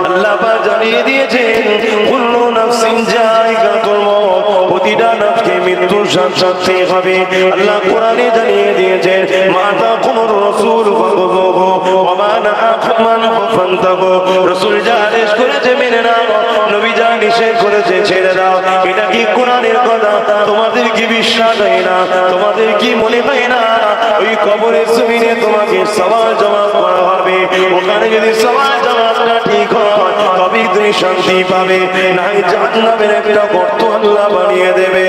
আল্লাহ পাক জানিয়ে দিয়েছেন কুল্লু নাফসিন যায়িকাতুল মউত, প্রতিটা নফসকে মৃত্যুর স্বাদ পেতে হবে। আল্লাহ কোরআনে জানিয়ে দিয়েছেন মা তাকুমুর রাসূল ফাখুযুহু ওয়া মা নাহাকুম আনহু ফান্তাহু। রাসূল যা আদেশ করেছে মেনে নাও, নবী যা নিষেধ করেছে ছেড়ে দাও। এটা কি কোরআনের কথা? তোমাদের কি বিশ্বাস হয় না? তোমাদের কি মনে হয় না ওই কবরের জমিনে তোমাকে সওয়াল জবাব করা হবে? ওখানে যদি সওয়াল জবাবটা ঠিক হয় তবেই তুমি শান্তি পাবে, নাই জাহান্নামের একটা গর্ত আল্লাহ বানিয়ে দেবে।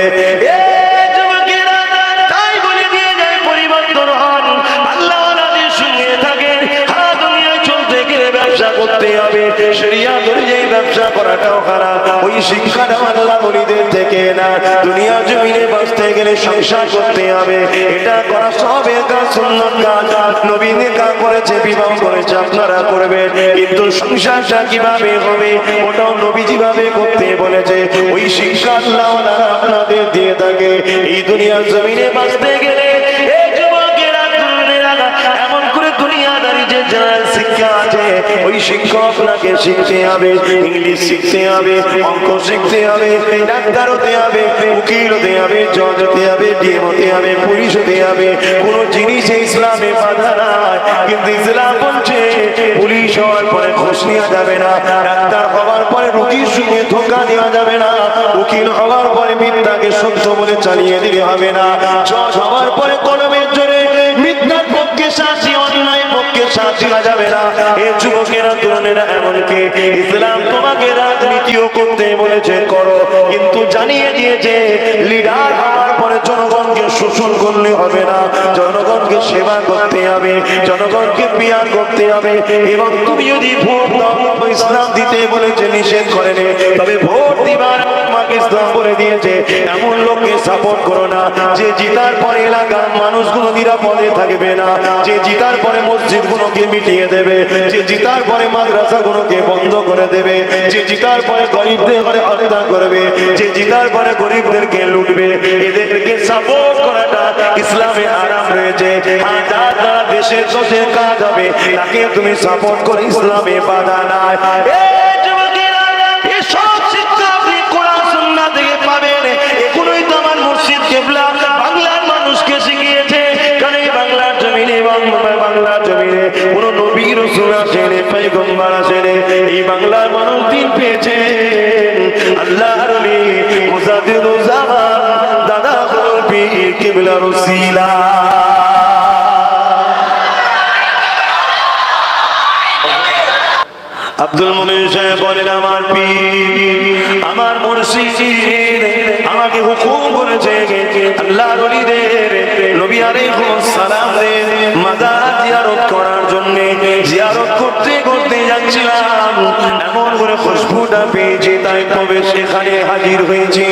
করতে হবে শরিয়াত অনুযায়ী ব্যবসা করাটাও খারাপ, ওই শিক্ষাটাও আল্লাহ ওলিদের থেকে না। দুনিয়া জমিনে বাঁচতে গেলে সংসার করতে হবে, এটা করা সবের কাজ, সুন্নাত কাজ। নবী নেকাহ করেছে, বিবাহ করেছে, আপনারা করবেন, কিন্তু সংসারটা কিভাবে হবে ওটাও নবী যেভাবে করতে বলেছে ওই শিক্ষা আল্লাহ আপনাদের দিয়ে থাকে। এই দুনিয়ার জমিনে বাঁচতে গেলে এমন করে দুনিয়াদারি যে যার শিক্ষা আছে ওই শিক্ষা আপনাকে শিখতে হবে। ইংলিশ শিখতে হবে, অঙ্ক শিখতে হবে, ডাক্তার হতে হবে, উকিল হতে হবে, জজ হতে হবে, ডিএম হতে হবে, পুলিশ হতে হবে। কোন জিনিস ইসলামে বাধা নাই, কিন্তু ইসলাম বলছে পুলিশ হওয়ার পরে ঘুষ নেওয়া যাবে না, ডাক্তার হওয়ার পরে রোগীর সঙ্গে ধোঁকা দেওয়া যাবে না, উকিল হওয়ার পরে মিথ্যাকে সত্য বলে চালিয়ে দিতে হবে না, জজ হওয়ার পরে কলমের জোরে মিথ্যার পক্ষে সাক্ষী, অন্যায় পক্ষে সাক্ষী যাবে না। এই যুবকেরা তরুণেরা এমনকি ইসলাম তোমাকে রাজনীতিও করতে বলেছে করো, কিন্তু জানিয়ে দিয়েছে লিডার হওয়ার পরে জনগণকে শোষণ করলে হবে না, জনগণকে সেবা করতে হবে, জনগণকে পিয়ার করতে হবে। এবং তুমি যদি ভোট দাও, ইসলাম দিতে বলেছে নিষেধ করেনি, তবে ভোট দিবার তোমাকে ইসলাম বলে দিয়েছে এমন লোককে সাপোর্ট করো না যে জিতার পরে এলাকার মানুষগুলো নিরাপদে থাকবে না, যে জিতার পরে মসজিদ গুলোকে মিটিয়ে দেবে, যে জিতার পরে মাদ্রাসা গুলোকে বন্ধ করে দেবে, যে জিতার পরে গরিবদের ঘরে হত্যা করবে, যে জিতার পরে গরিবদেরকে লুটবে, এদেরকে সাপোর্ট করাটা ইসলামে আরাম রয়েছে। যার দ্বারা দেশের দোষে কাজ হবে তাকে তুমি সাপোর্ট করে, ইসলামে বাধা নাই। এগুলোই তো আমার মুর্শিদ কেবলা বাংলার মানুষকে শিখিয়েছে। কারণ এই বাংলার জমিনে বাংলার জমিনে কোন নবী রাসূল আসেনি, পয়গম্বর আসেনি, এই বাংলার মানুষ দিন পেয়েছে আল্লাহর ওলি মুজাদ্দিদুল জামান দাদা পীর কেবলার ওসিলা। আব্দুল মুমিন সাহেব বলেন আমার পীর আমার মুর্শিদ আমাকে হুকুম করেছে আল্লাহর ওলিদের নবী আলাইহিস সালামের মাজার জিয়ারত করার জন্য। জিয়ারত করতে করতে যাচ্ছিলাম, এমন করে খুশবুটা পেয়েছি, তাই তবে সেখানে হাজির হয়েছি।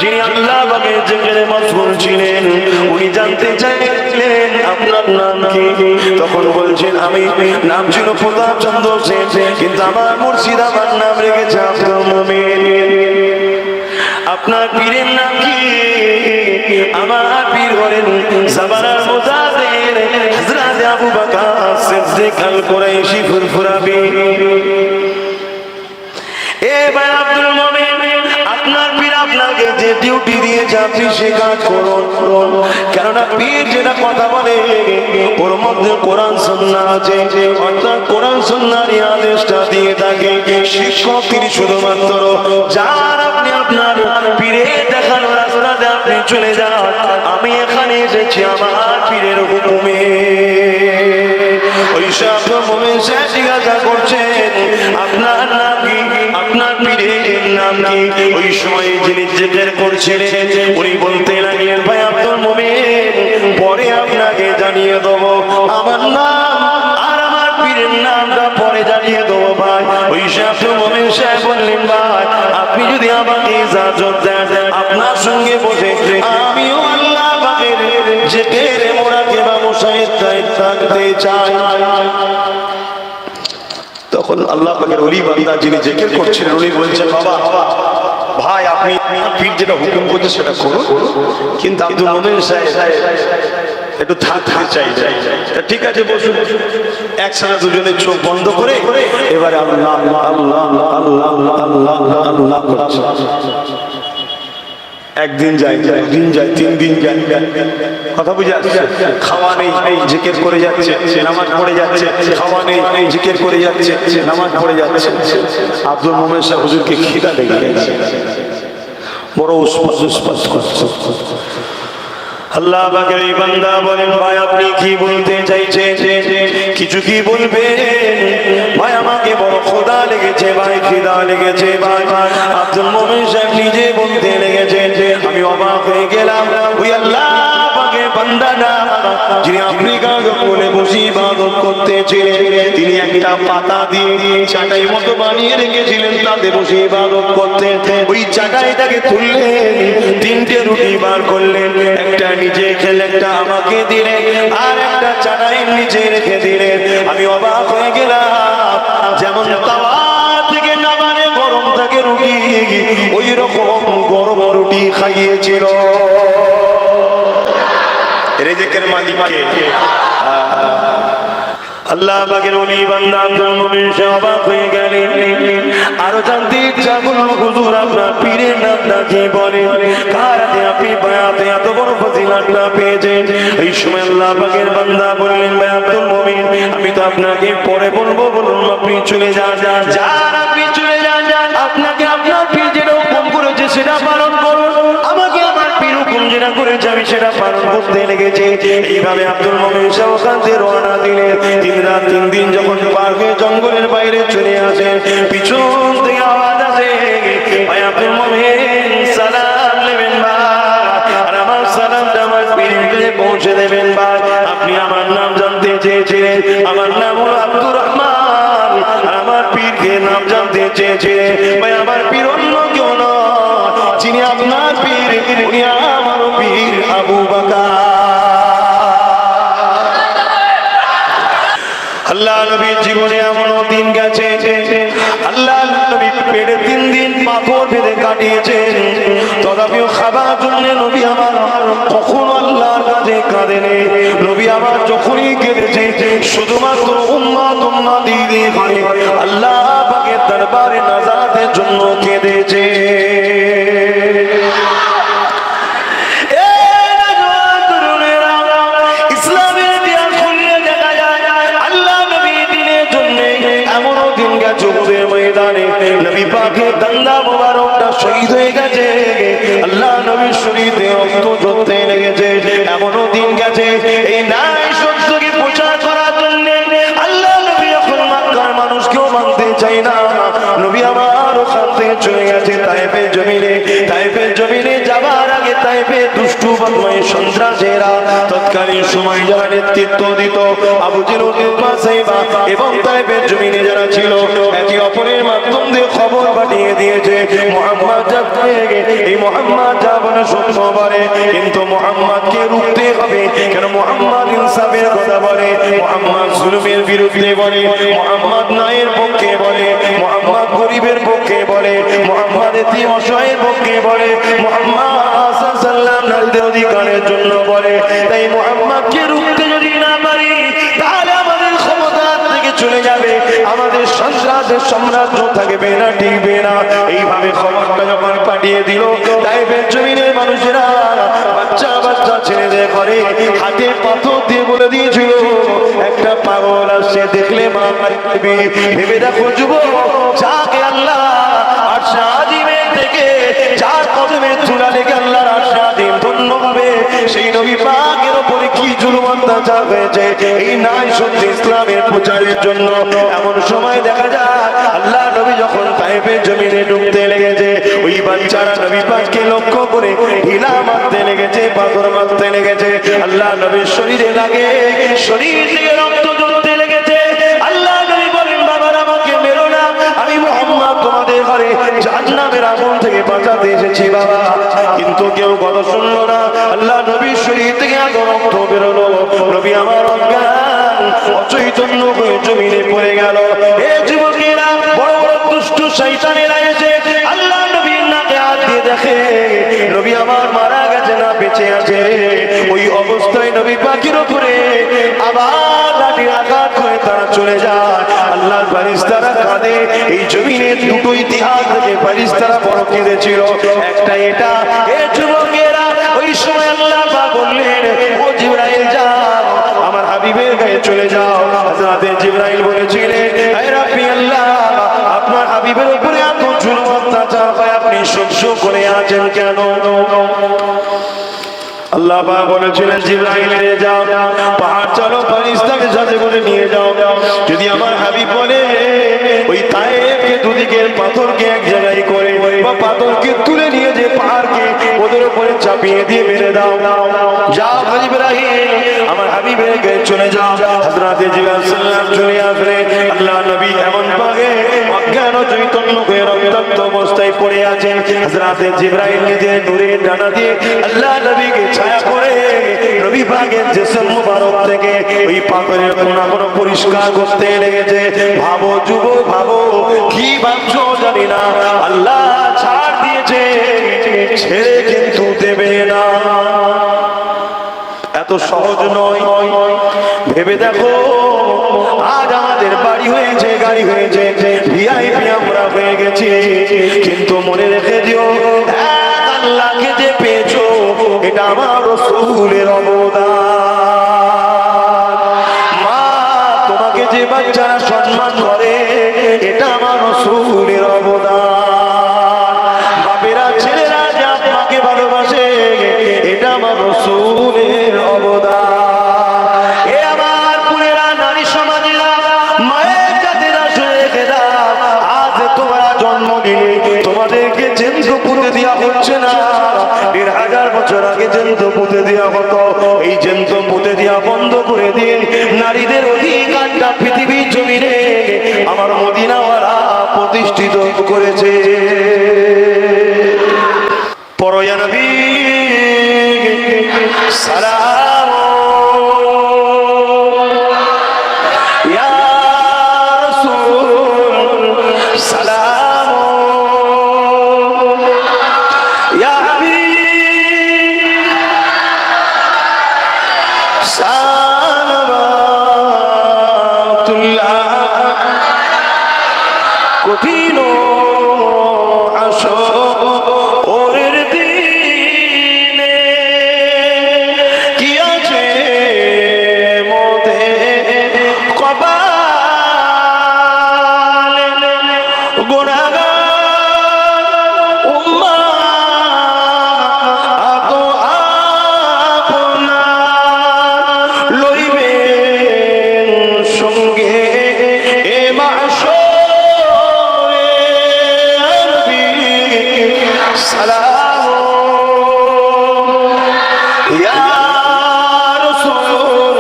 যিনি আল্লাহ পাকের জিকিরে মশগুল ছিলেন, উনি জানতে চাইলেন আপনার নাম কি? তখন বলছেন আমি নাম ছিল প্রতাপ চন্দ্র সেন, কিন্তু আমার মুর্শিদ আমার নাম রেখেছে আব্দুল মুমিন। আপনার পীরের নাম কি? আমার পীর হলেন জামানার মুজাদ্দিদ হযরত আবু বকর সিদ্দিক আল কুরাইশি ফুরফুরাবি। এ ভাই আব্দুল মুমিন, আপনার পীর আপনাকে যে ডিউটি দিয়েছে আপনি সে কাজ করুন, কেননা পীর যেটা কথা বলে ওর মধ্যে কোরআন সুন্নাহ আছে, অর্থাৎ কোরআন সুন্নাহর আদেশটা দিয়ে থাকে। শিক্ষক তিনি শুধুমাত্র যার আপনি আপনার পীরে দেখানো রাস্তাতে আপনি চলে যান। আমি এখানে এসেছি আমার পীরের হুকুমে। ওই সব মুমিন সাহেব জিজ্ঞাসা করছেন আপনার নাম কি? আপনার পীরের নাম কি? ওই সময় যিনি জিকির করছিলেন উনি বলতে লাগলেন ভাই আব্দুল মুমিন, পরে আপনাকে জানিয়ে দেবো আমার নাম আর আমার পীরের নামটা পরে জানিয়ে দেবো ভাই। ওই আব্দুল মুমিন সাহেব বললেন ভাই আপনি যদি আমাকে ইজাজত দেন আপনার সঙ্গে বসে আমিও আল্লাহ পাকের জিকির মুরাকাবা মুশাহিদায় থাকতে চাই। তখন আল্লাহ পাকের ওলি বান্দা যিনি জিকির করছিলেন উনি বলছেন বাবা ভাই আপনি পীর যেটা হুকুম করছে সেটা করুন, কিন্তু আব্দুল মোমেন সাহেব একটু থাকতে চাই। ঠিক আছে বসুন। একসাথে দুজনের চোখ বন্ধ করে এবারে আল্লাহ আল্লাহ আল্লাহ আল্লাহ আল্লাহ আল্লাহ করছে। একদিন যায়, দিন যায়, 3 দিন যায়, কথা বুঝে আসছে। খাওয়া নেই, জিকির করে যাচ্ছে, নামাজ পড়ে যাচ্ছে, খাওয়া নেই, জিকির করে যাচ্ছে, নামাজ পড়ে যাচ্ছে। আব্দুল মোমেন সাহেব হুজুরকে খিদা লেগে গেছে, বড় উসপাস করছে। আল্লাহ পাকের এই বান্দা বলেন, ভাই আপনি কি বলতে চাইছেন, কিছু কি বলবেন? ভাই আমাকে বড় খোদা লেগেছে, ভাই খিদা লেগেছে। ভাই আব্দুল মোমেন সাহেব নিজে বলতে লেগেছেন, আমি অবাক হয়ে গেলাম। ওই আল্লাহ পাকের বান্দা না, যিনি আফ্রিকা জঙ্গলে বসে ইবাদত করতেছিলেন, তিনি একটা পাতা দিয়ে চাটাই মতো বানিয়ে রেখেছিলেন, তাতে বসে ইবাদত করতেন। ওই চাটাইটাকে তুললেন, 3টে রুটি বার করলেন, একটা নিজে খেলে, একটা আমাকে দিলেন, আর একটা চাটাই নিচে রেখে দিলেন। আমি অবাক হয়ে গেলাম, যেমন তাওয়া থেকে নামানে গরম থাকে রুটি, ওই রকম গরম রুটি খাইয়েছিল। রিজিকের মালিক কে? আল্লাহ পাকের ওলি বান্দা আব্দুল মোমেন সাহেব অবাক হয়ে গেলেন। আরো জানতে ইচ্ছা করল, হুজুর আপনার পীরের নামটা কি বলেন? কার হাতে আপনি বায়াতে এত বড় ফজিলতটা পেয়েছেন? এই সময় আল্লাহ পাকের বান্দা বললেন, ভাই আব্দুল মোমেন, আমি তো আপনাকে পরে বলবো, বলুন আপনি চলে যান, আপনি চলে যান, আপনাকে আপনার পীর যেটা হুকুম করেছে সেটা পালন করুন, আমাকে আমার পীর হুকুম যেটা করেছে আমি সেটা পালন করতে লেগেছে। এইভাবে আব্দুল মোমেন সাহেব ওখান থেকে রওনা দিলেন। 3 রাত 3 দিন যখন পার হয়ে জঙ্গলের বাইরে চলে আসেন, পিছন থেকে আওয়াজ আসে, ভাই আব্দুল মোমেন সালাম নেবেন ভাই, আর আমার সালামটা আমার পীরকে পৌঁছে দেবেন ভাই। আপনি আমার নাম জানতে চেয়েছিলেন, আমার নাম হলো আব্দুর রহমান, আর আমার পীরকে নাম জানতে চেয়েছিলেন। ভাই আমার পীর অন্য কেউ নয়, যিনি আপনার পীর উনি আমারও পীর আবু বকর। আল্লাহ নবীর জীবনে এমন দিন গেছে, আল্লাহ নবী পেটে 3 দিন পাথর বেঁধে কাটিয়েছেন, তথাপিও খাবার জন্য নবী আমার কখনো আল্লাহর কাছে কাঁদেনি। নবী আমার যখনই কেঁদেছে, শুধুমাত্র উম্মত দিয়ে আল্লাহ পাকের দরবারে নাজাতের জন্য কেঁদেছে। নবী পাকের দান্দা মোবারকটা শহীদ হয়ে গেছে, আল্লাহ নবীর শরীরে রক্ত ঝরতে লেগেছে। এমনও দিন গেছে, এই ন্যায় সত্যকে প্রচার করার জন্য আল্লাহ নবী এখন মক্কার মানুষকেও মানতে চাই না, নবী আমার ওখান থেকে চলে গেছে তায়েফের জমিনে। তায়েফের জমিনে যাবার আগে তায়েফের দুষ্টু বদমাইশ সন্ত্রাসীরা তৎকালীন সময় যারা নেতৃত্ব দিত, আবু জেহেল, উতবা, সাইবা এবং তায়েফের জমিনে যারা ছিল, একে অপরের মাধ্যম দিয়ে খবর পাঠিয়ে দিয়েছে, মুহাম্মদ যাবে, এই মুহাম্মদ যাবে না সত্য বলে, কিন্তু মুহাম্মদকে রুখতে হবে। কেন? মুহাম্মদ ইনসাফের কথা বলে, মুহাম্মদ জুলুমের বিরুদ্ধে বলে, মুহাম্মদ ন্যায়ের পক্ষে বলে, মুহাম্মদ গরিবের পক্ষে বলে, মুহাম্মদ এতিম অসহায়ের পক্ষে বলে, মুহাম্মদ সাল্লাল্লাহু আলাইহি ওয়াসাল্লাম নারীদের অধিকারের জন্য বলে। তাই মুহাম্মদকে রুখতে যদি না পারি, তাহলে আমাদের ক্ষমতা থেকে চলে যাবে, আমাদের সন্ত্রাসের সাম্রাজ্য থাকবে না, টিকবে না। এইভাবে খবরটা যখন পাঠিয়ে দিল, তাইফের জমিনের মানুষেরা বাচ্চা বাচ্চা ছেলেদের ঘরে হাতে পাথর দিয়ে বলে দিয়েছিল, একটা পাগল আসছে, দেখলে মা মারবে। ভেবে দেখো যুবক, যাকে আল্লাহ আরশ আজিমের থেকে 4 কদমে তুলা লেগে আল্লাহর আরশ আজিম ধন্য হবে, সেই নবী পাকের উপরে কি জুলুম অত্যাচার হয়েছে এই নাই সত্যি ইসলামের প্রচারের জন্য। এমন সময় দেখা যায় আল্লাহ নবী যখন তায়েফের জমিনে ঢুকতে লেগেছে, ওই বাচ্চারা নবী পাককে লক্ষ্য করে ঢিলা মারতে লেগেছে, পাথর মারতে লেগেছে। আল্লাহ নবীর শরীরে লাগে, শরীর থেকে রক্ত ঝরতে লেগেছে। আল্লাহ নবী বলেন, বাবারা আমাকে মেরো না, আমি মুহাম্মদ তোমাদের ঘরে জাহান্নামের আগুন থেকে বাঁচাতে এসেছি বাবা। কিন্তু কেউ কথা শুনলো না। আল্লাহ নবীর শরীর থেকে এত রক্ত বেরোলো, নবী আমার অজ্ঞান অচৈতন্য হয়ে জমিনে পড়ে গেল। এ যুবকেরা, বড় বড় দুষ্ট শয়তানেরা এসে আল্লাহ নবীর নাকে হাত দিয়ে দেখে নবী আমার মারা গেছে না বেঁচে আছে, ওই অবস্থায় নবী পাকের উপরে আবার লাঠি আঘাত করে তারা চলে যায়। আল্লাহর ফেরেশতারা কাঁদে। এই জমিনে দুটো ইতিহাস থেকে ফেরেশতারা বড় কেঁদেছিল, একটা এটা, এ যুবকেরা ওই সময় আল্লাহ পাক বললেন, ও জিবরাইল যাও আমার হাবিবের গায়ে চলে যাও। হযরত জিবরাইল বলেছিলেন, হে রাব্বি আল্লাহ, আপনার হাবিবের উপরে এত জুলুম অত্যাচার হয় আপনি সহ্য করে আছেন কেন? আল্লাহ পাক বলেছিলেন, জিবরাইল যাও, পাহাড় চলো, ফেরেশতাকে সাথে করে নিয়ে যাও। যদি আমার হাবিব বলে ওই তায়েফকে দুদিকের পাথরকে এক জায়গায় করে বা পাথরকে তুলে নিয়ে যে পাহাড়কে ওদের উপরে চাপিয়ে দিয়ে মেরে দাও, যাও জিবরাইল আমার হাবিবের গায়ে চলে যাও। হযরত জিবরাইল সাল্লাল্লাহু চলে আসলেন। আল্লাহ নবী এমন ভাবে অজ্ঞান ও চৈতন্য হয়ে রক্তাক্ত অবস্থায় পড়ে আছেন। হযরত জিবরাইল নিজের নূরের ডানা দিয়ে আল্লাহ নবীকে ছায়া করে নবী পাকের জিসম মুবারক থেকে ওই পাথরের কোণাগুলো পরিষ্কার করতে লেগেছে। ভাবো যুবক, ভাবো কি ভাবছো জানি না, আল্লাহ ছাড় দিয়েছে, ছেড়ে কিন্তু দেবে না। এত সহজ নয়। ভেবে দেখো, আজ আমাদের বাড়ি হয়েছে, গাড়ি হয়েছে, ভিআইপি আমরা হয়ে গেছি, কিন্তু মনে রেখে দিও আল্লাহকে যে পেয়েছো এটা আমার রাসূলের অবদান। মা তোমাকে যে বাচ্চারা সম্মান করে এটা আমার রাসূলের অবদান। বাপেরা ছেলেরা যে আপনাকে ভালোবাসে এটা আমার রাসূলের অবদান। এ আমার পুরেরা নারী সমাজেরা, মায়ের জাতিরা শুনে রেখে দাও, আজ তোমরা জন্ম দিলে তোমাদেরকে জেন্দ্র পুঁতে দেওয়া হচ্ছে না, ১,৫০০ বছর আগে জেন্দ্র পুঁতে দেওয়া হতো। এই জেন্দ্র পুঁতে দেওয়া বন্ধ করে দিয়ে নারীদের অধিকারটা পৃথিবীর জমিনে আমার মদিনাওয়ালা প্রতিষ্ঠিত করেছে। পরয়া নবী সালাম ইয়া রাসূল সালাম ইয়া হাবিব সালাওয়াতুল্লাহ। কঠিন আসরের দিনে কি আছে মোদের কপালে, গুনাহগার উম্মাত আপনার লইবেন সঙ্গে এ মাহশরে। নবী সালাম ইয়া রাসূল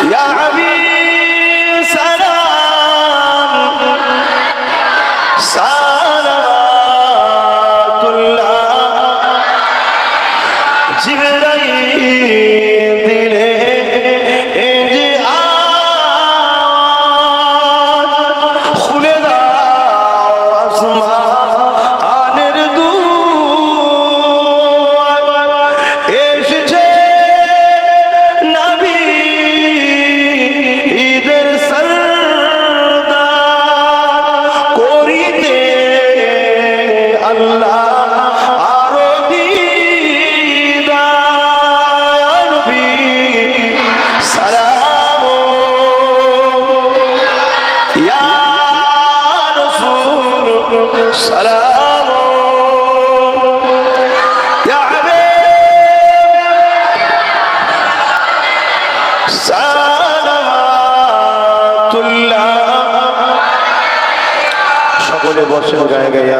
ইয়া হাবিব সালাম সালাওয়াতুল্লাহ। জিবরাইল দিলে এই যে আওয়াজ, খুলে দাও আসমানের দুয়ার, এসেছে নবীদের সরদার, করিতে আল্লাহ আরো দিদার। নবী সালাম ইয়া রাসূল সালাম ইয়া হাবিব সালাওয়াতুল্লাহ। সকলে বসে গায়ে গায়ে